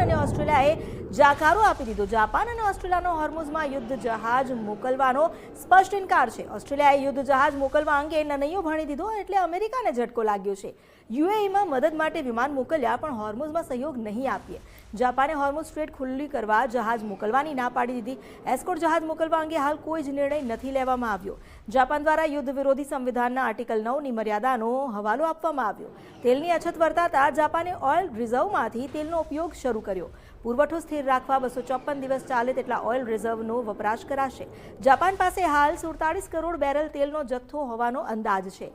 અને ઓસ્ટ્રેલિયાએ જાકારો આપી દીધો। જાપાન અને ઓસ્ટ્રેલિયાનો હોર્મુઝમાં યુદ્ધ જહાજ મોકલવાનો સ્પષ્ટ ઇનકાર છે। ઓસ્ટ્રેલિયાએ યુદ્ધ જહાજ મોકલવા અંગે નનૈયો ભણી દીધો એટલે અમેરિકાને ઝટકો લાગ્યો છે। યુએઈમાં મદદ માટે વિમાન મોકલ્યા પણ હોર્મુઝમાં સહયોગ નહીં આપીએ। જાપાને હોર્મુઝ સ્ટ્રેટ ખુલ્લી કરવા જહાજ મોકલવાની ના પાડી દીધી। એસ્કોર્ટ જહાજ મોકલવા અંગે હાલ કોઈ જ નિર્ણય નથી લેવામાં આવ્યો। જાપાન દ્વારા યુદ્ધ વિરોધી સંવિધાનના આર્ટિકલ 9ની મર્યાદાનો હવાલો આપવામાં આવ્યો। તેલની અછત વર્તાતા જાપાને ઓઇલ રિઝર્વમાંથી તેલનો ઉપયોગ શરૂ કર્યો। પુરવઠો સ્થિર રાખવા 254 દિવસ ચાલે તેટલા ઓઇલ રિઝર્વનો વપરાશ કરાશે। જાપાન પાસે હાલ 47 કરોડ બેરલ તેલનો જથ્થો હોવાનો અંદાજ છે।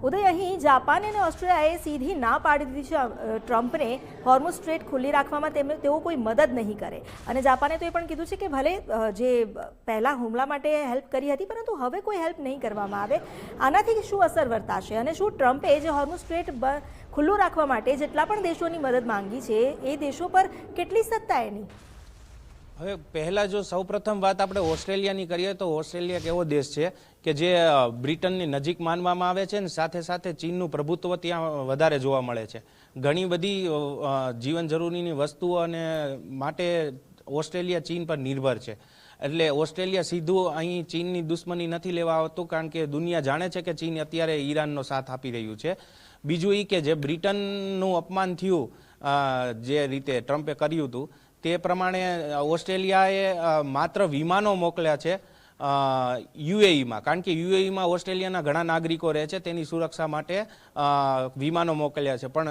ઉદય, અહીં જાપાન અને ઓસ્ટ્રેલિયાએ સીધી ના પાડી દીધી છે ટ્રમ્પને હોર્મુઝ સ્ટ્રેટ ખુલ્લી રાખવામાં તેઓ કોઈ મદદ નહીં કરે અને જાપાને તો એ પણ કીધું છે કે ભલે જે પહેલા હુમલા માટે હેલ્પ કરી હતી પરંતુ હવે કોઈ હેલ્પ નહીં કરવામાં આવે। આનાથી શું અસર વર્તાશે અને શું ટ્રમ્પે જે હોર્મુઝ સ્ટ્રેટ ખુલ્લું રાખવા માટે જેટલા પણ દેશોની મદદ માંગી છે એ દેશો પર કેટલી સત્તા એની? હવે પહેલાં જો સૌપ્રથમ વાત આપણે ઓસ્ટ્રેલિયાની કરીએ તો ઓસ્ટ્રેલિયા એક એવો દેશ છે કે જે બ્રિટનની નજીક માનવામાં આવે છે ને સાથે સાથે ચીનનું પ્રભુત્વ ત્યાં વધારે જોવા મળે છે। ઘણી બધી જીવન જરૂરીની વસ્તુઓ અને માટે ઓસ્ટ્રેલિયા ચીન પર નિર્ભર છે। એટલે ઓસ્ટ્રેલિયા સીધું અહીં ચીનની દુશ્મની નથી લેવા આવતું કારણ કે દુનિયા જાણે છે કે ચીન અત્યારે ઈરાનનો સાથ આપી રહ્યું છે। બીજું એ કે જે બ્રિટનનું અપમાન થયું જે રીતે ટ્રમ્પે કર્યું હતું તે પ્રમાણે ઓસ્ટ્રેલિયાએ માત્ર વિમાનો મોકલ્યા છે યુએઈમાં કારણ કે યુએઈમાં ઓસ્ટ્રેલિયાના ઘણા નાગરિકો રહે છે તેની સુરક્ષા માટે વિમાનો મોકલ્યા છે પણ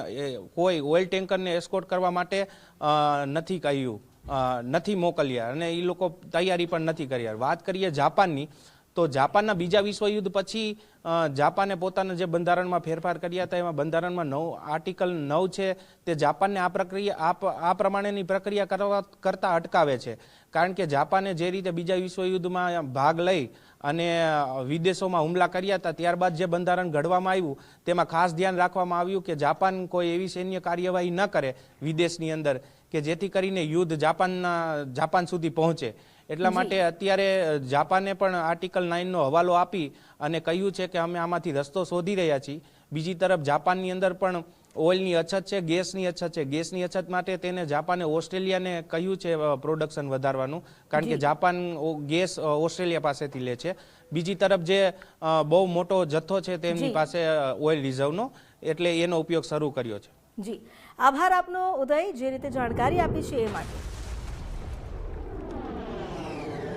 કોઈ ઓઇલ ટેન્કરને એસ્કોર્ટ કરવા માટે નથી કહ્યું નથી મોકલ્યા અને એ લોકો તૈયારી પણ નથી કરી। વાત કરીએ જાપાનની તો જાપાનના બીજા વિશ્વયુદ્ધ પછી જાપાને પોતાના જે બંધારણમાં ફેરફાર કર્યા હતા એમાં બંધારણમાં આર્ટિકલ 9 છે તે જાપાનને આ પ્રમાણેની પ્રક્રિયા કરતા અટકાવે છે કારણ કે જાપાને જે રીતે બીજા વિશ્વયુદ્ધમાં ભાગ લઈ અને વિદેશોમાં હુમલા કર્યા હતા ત્યારબાદ જે બંધારણ ઘડવામાં આવ્યું તેમાં ખાસ ધ્યાન રાખવામાં આવ્યું કે જાપાન કોઈ એવી સૈન્ય કાર્યવાહી ન કરે વિદેશની અંદર કે જેથી કરીને યુદ્ધ જાપાન સુધી પહોંચે। એટલા માટે અત્યારે જાપાને પણ આર્ટિકલ 9નો હવાલો આપી અને કહ્યું છે કે અમે આમાંથી રસ્તો શોધી રહ્યા છીએ। બીજી તરફ જાપાનની અંદર પણ ઓઇલની અછત છે, ગેસની અછત છે। ગેસની અછત માટે તેને જાપાને ઓસ્ટ્રેલિયાને કહ્યું છે પ્રોડક્શન વધારવાનું કારણ કે જાપાન ગેસ ઓસ્ટ્રેલિયા પાસેથી લે છે। બીજી તરફ જે બહુ મોટો જથ્થો છે તેમની પાસે ઓઇલ રિઝર્વનો એટલે એનો ઉપયોગ શરૂ કર્યો છે। જી, આભાર આપનો ઉદય, જે રીતે જાણકારી આપી છે એ માટે।